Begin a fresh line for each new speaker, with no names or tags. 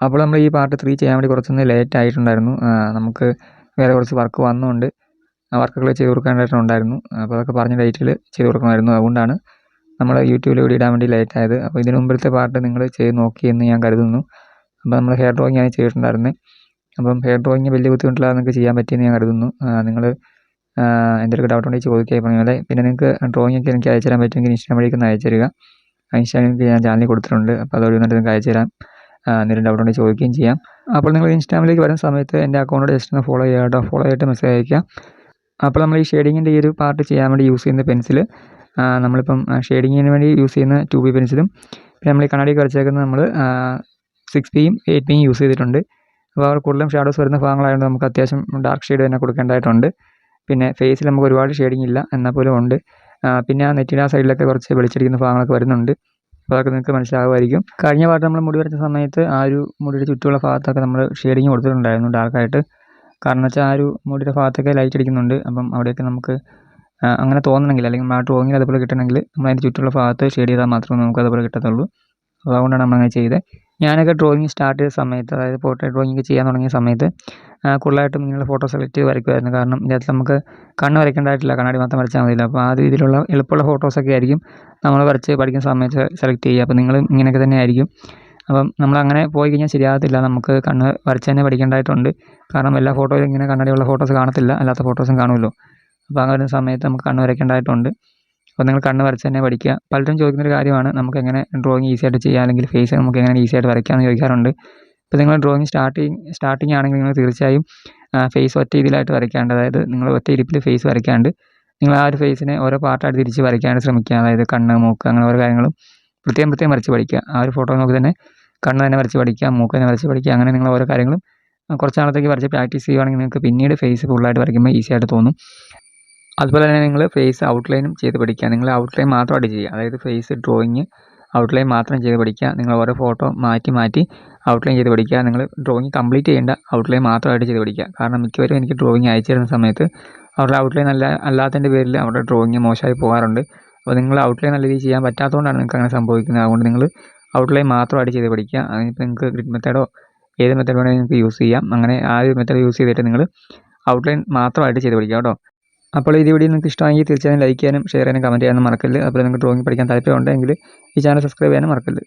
അപ്പോൾ നമ്മൾ ഈ പാർട്ട് 3 ചെയ്യാൻ വേണ്ടി കുറച്ചൊന്ന് ലേറ്റ് ആയിട്ടുണ്ടായിരുന്നു. നമുക്ക് വേറെ കുറച്ച് വർക്ക് വന്നുകൊണ്ട് ആ വർക്കുകൾ ചെയ്ത് കൊടുക്കേണ്ടതായിട്ടുണ്ടായിരുന്നു. അപ്പോൾ അതൊക്കെ പറഞ്ഞ ഡേറ്റിൽ ചെയ്ത് കൊടുക്കണമായിരുന്നു. അതുകൊണ്ടാണ് നമ്മൾ യൂട്യൂബിൽ വീഡിയോ ഇടാൻ വേണ്ടി ലേറ്റ് ആയത്. അപ്പോൾ ഇതിന് മുമ്പിലത്തെ പാർട്ട് നിങ്ങൾ ചെയ്ത് നോക്കിയെന്ന് ഞാൻ കരുതുന്നു. അപ്പോൾ നമ്മൾ ഹെയർ ഡ്രോയിങ് ആണ് ചെയ്തിട്ടുണ്ടായിരുന്നത്. അപ്പം ഹെയർ ഡ്രോയിങ് വലിയ ബുദ്ധിമുട്ടില്ലാതെ നിങ്ങൾക്ക് ചെയ്യാൻ പറ്റിയെന്ന് ഞാൻ കരുതുന്നു. നിങ്ങൾ എന്തെങ്കിലും ഡൗട്ട് ഉണ്ടെങ്കിൽ ചോദിക്കുക പറഞ്ഞ പോലെ. പിന്നെ നിങ്ങൾക്ക് ഡ്രോയിങ് ഒക്കെ എനിക്ക് അയച്ചു തരാൻ പറ്റുമെങ്കിൽ ഇൻസ്റ്റാഗ്രാം വഴിക്ക് ഒന്ന് അയച്ചു തരിക. ഇൻസ്റ്റാഗ്രാമിൽ ഞാൻ ചാനലിൽ കൊടുത്തിട്ടുണ്ട്. അപ്പോൾ അതുവഴി വന്നിട്ട് നിങ്ങൾക്ക് അയച്ചു തരാം. എന്തെങ്കിലും ഡൗട്ട് ഉണ്ടെങ്കിൽ ചോദിക്കുകയും ചെയ്യാം. അപ്പോൾ നിങ്ങൾ ഇൻസ്റ്റാഗ്രാമിലേക്ക് വരുന്ന സമയത്ത് എൻ്റെ അക്കൗണ്ട് ജസ്റ്റ് ഒന്ന് ഫോളോ ചെയ്യുക കേട്ടോ. ഫോളോ ചെയ്തിട്ട് മെസ്സേജ് അയക്കുക. അപ്പോൾ നമ്മൾ ഈ ഷെയ്ഡിങ്ങിൻ്റെ ഈ ഒരു പാർട്ട് ചെയ്യാൻ വേണ്ടി യൂസ് ചെയ്യുന്ന പെൻസിൽ നമ്മളിപ്പം ഷെയ്ഡിങ്ങിന് വേണ്ടി യൂസ് ചെയ്യുന്ന 2B പെൻസിലും പിന്നെ നമ്മൾ ഈ കണ്ണാടിയൊക്കെ വരച്ചേക്കുന്നത് നമ്മൾ 6Bയും 8Bയും യൂസ് ചെയ്തിട്ടുണ്ട്. അപ്പോൾ അവർ കൂടുതലും ഷാഡോസ് വരുന്ന ഭാഗങ്ങളായതുകൊണ്ട് നമുക്ക് അത്യാവശ്യം ഡാർക്ക് ഷെയ്ഡ് തന്നെ കൊടുക്കേണ്ടതായിട്ടുണ്ട്. പിന്നെ ഫേസിൽ നമുക്ക് ഒരുപാട് ഷെയ്ഡിങ് ഇല്ല എന്നാൽ പോലും ഉണ്ട്. പിന്നെ ആ നെറ്റിൻ്റെ ആ സൈഡിലൊക്കെ കുറച്ച് വെളിച്ചടിക്കുന്ന ഭാഗങ്ങളൊക്കെ വരുന്നുണ്ട്. അപ്പോൾ അതൊക്കെ നിങ്ങൾക്ക് മനസ്സിലാകുമായിരിക്കും. കഴിഞ്ഞ പാർട്ട് നമ്മൾ മുടി വരച്ച സമയത്ത് ആ ഒരു മുടിയുടെ ചുറ്റുമുള്ള ഭാഗത്തൊക്കെ നമ്മൾ ഷെയ്ഡിങ് കൊടുത്തിട്ടുണ്ടായിരുന്നു ഡാർക്കായിട്ട്. കാരണം വെച്ചാൽ ആ ഒരു മുടിയുടെ ഭാഗത്തൊക്കെ ലൈറ്റ് അടിക്കുന്നുണ്ട്. അപ്പം അവിടെയൊക്കെ നമുക്ക് അങ്ങനെ തോന്നണമെങ്കിൽ അല്ലെങ്കിൽ ആ ഡ്രോയിങ്ങിൽ അതുപോലെ കിട്ടണമെങ്കിൽ നമ്മൾ അതിൻ്റെ ചുറ്റുമുള്ള ഭാഗത്ത് ഷെയ്ഡ് ചെയ്താൽ മാത്രമേ നമുക്ക് അതുപോലെ കിട്ടത്തുള്ളൂ. അതുകൊണ്ടാണ് നമ്മളങ്ങനെ ചെയ്തത്. ഞാനൊക്കെ ഡ്രോയിങ് സ്റ്റാർട്ട് ചെയ്ത സമയത്ത്, അതായത് പോർട്രേറ്റ് ഡ്രോയിങ് ചെയ്യാൻ തുടങ്ങിയ സമയത്ത് കൂടുതലായിട്ടും ഇങ്ങനെയുള്ള ഫോട്ടോ സെലക്ട് ചെയ്ത് വരയ്ക്കുമായിരുന്നു. കാരണം ഇതിനകത്ത് നമുക്ക് കണ്ണ് വരയ്ക്കേണ്ടതായിട്ടില്ല, കണ്ണാടി മാത്രം വരച്ചാൽ മതിയില്ല. അപ്പോൾ ആ രീതിയിലുള്ള എളുപ്പമുള്ള ഫോട്ടോസൊക്കെ ആയിരിക്കും നമ്മൾ വരച്ച് പഠിക്കുന്ന സമയത്ത് സെലക്ട് ചെയ്യുക. അപ്പോൾ നിങ്ങൾ ഇങ്ങനെയൊക്കെ തന്നെ ആയിരിക്കും. അപ്പം നമ്മളങ്ങനെ പോയി കഴിഞ്ഞാൽ ശരിയാകത്തില്ല. നമുക്ക് കണ്ണ് വരച്ച് തന്നെ പഠിക്കേണ്ടതായിട്ടുണ്ട്. കാരണം എല്ലാ ഫോട്ടോയിലും ഇങ്ങനെ കണ്ണാടിയുള്ള ഫോട്ടോസ് കാണത്തില്ല, അല്ലാത്ത ഫോട്ടോസും കാണുമല്ലോ. അപ്പോൾ അങ്ങനെ ഒരു സമയത്ത് നമുക്ക് കണ്ണ് വരയ്ക്കേണ്ടതായിട്ടുണ്ട്. അപ്പോൾ നിങ്ങൾ കണ്ണ് വരച്ച് തന്നെ പഠിക്കുക. പലരും ചോദിക്കുന്നൊരു കാര്യമാണ് നമുക്ക് എങ്ങനെ ഡ്രോയിങ് ഈസി ആയിട്ട് ചെയ്യാം, അല്ലെങ്കിൽ ഫേസ് നമുക്ക് എങ്ങനെ ഈസി ആയിട്ട് വരയ്ക്കാമെന്ന് ചോദിക്കാറുണ്ട്. ഇപ്പോൾ നിങ്ങൾ ഡ്രോയിങ് സ്റ്റാർട്ടിങ് ആണെങ്കിൽ നിങ്ങൾ തീർച്ചയായും ഫേസ് ഒറ്റ ഇതിലായിട്ട് വരയ്ക്കാണ്ട്, അതായത് നിങ്ങൾ ഒറ്റ ഇരിപ്പിൽ ഫേസ് വരയ്ക്കാണ്ട് നിങ്ങൾ ആ ഒരു ഫേസിനെ ഓരോ പാർട്ടായിട്ട് തിരിച്ച് വരയ്ക്കാണ്ട് ശ്രമിക്കുക. അതായത് കണ്ണ്, മൂക്ക്, അങ്ങനെ ഓരോ കാര്യങ്ങളും പ്രത്യേകം വരച്ച് പഠിക്കുക. ആ ഒരു ഫോട്ടോ നോക്കി തന്നെ കണ്ണ് തന്നെ വരച്ച് പഠിക്കുക, മൂക്ക് തന്നെ വരച്ച് പഠിക്കുക. അങ്ങനെ നിങ്ങൾ ഓരോ കാര്യങ്ങളും കുറച്ച് നാളത്തേക്ക് വരച്ച് പ്രാക്ടീസ് ചെയ്യുകയാണെങ്കിൽ നിങ്ങൾക്ക് പിന്നീട് ഫേസ് ഫുള്ളായിട്ട് വരയ്ക്കുമ്പോൾ ഈസി ആയിട്ട് തോന്നും. അതുപോലെ തന്നെ നിങ്ങൾ ഫേസ് ഔട്ട്ലൈനും ചെയ്ത് പഠിക്കുക. നിങ്ങൾ ഔട്ട്ലൈൻ മാത്രമായിട്ട് ചെയ്യുക. അതായത് ഫേസ് ഡ്രോയിങ് ഔട്ട്ലൈൻ മാത്രം ചെയ്ത് പഠിക്കുക. നിങ്ങൾ ഓരോ ഫോട്ടോ മാറ്റി ഔട്ട്ലൈൻ ചെയ്ത് പഠിക്കുക. നിങ്ങൾ ഡ്രോയിങ് കംപ്ലീറ്റ് ചെയ്യേണ്ട, ഔട്ട്ലൈൻ മാത്രമായിട്ട് ചെയ്ത് പഠിക്കുക. കാരണം മിക്കവരും എനിക്ക് ഡ്രോയിങ് അയച്ചു തരുന്ന സമയത്ത് അവരുടെ ഔട്ട്ലൈൻ അല്ലാത്തതിൻ്റെ പേരിൽ അവരുടെ ഡ്രോയിങ് മോശമായി പോകാറുണ്ട്. അപ്പോൾ നിങ്ങൾ ഔട്ട്ലൈൻ നല്ല രീതിയിൽ ചെയ്യാൻ പറ്റാത്തതുകൊണ്ടാണ് നിങ്ങൾക്ക് അങ്ങനെ സംഭവിക്കുന്നത്. അതുകൊണ്ട് നിങ്ങൾ ഔട്ട്ലൈൻ മാത്രമായിട്ട് ചെയ്ത് പഠിക്കുക. അതിനിപ്പോൾ നിങ്ങൾക്ക് ഗ്രിഡ് മെത്തേഡോ ഏത് മെത്തേഡ് വേണമെങ്കിൽ നിങ്ങൾക്ക് യൂസ് ചെയ്യാം. അങ്ങനെ ആ ഒരു മെത്തേഡ് യൂസ് ചെയ്തിട്ട് നിങ്ങൾ ഔട്ട്ലൈൻ മാത്രമായിട്ട് ചെയ്ത് പഠിക്കുക കേട്ടോ. അപ്പോൾ ഈ വീഡിയോ നിങ്ങൾക്ക് ഇഷ്ടമായെങ്കിൽ തീർച്ചയായും ലൈക്ക് ചെയ്യാനും ഷെയർ ചെയ്യാനും കമൻറ്റ് ചെയ്യാനും മറക്കരുത്. അപ്പോൾ നിങ്ങൾക്ക് ഡ്രോയിങ് പഠിക്കാൻ താല്പര്യമുണ്ടെങ്കിൽ ഈ ചാനൽ സബ്സ്ക്രൈബ് ചെയ്യാനും മറക്കരുത്.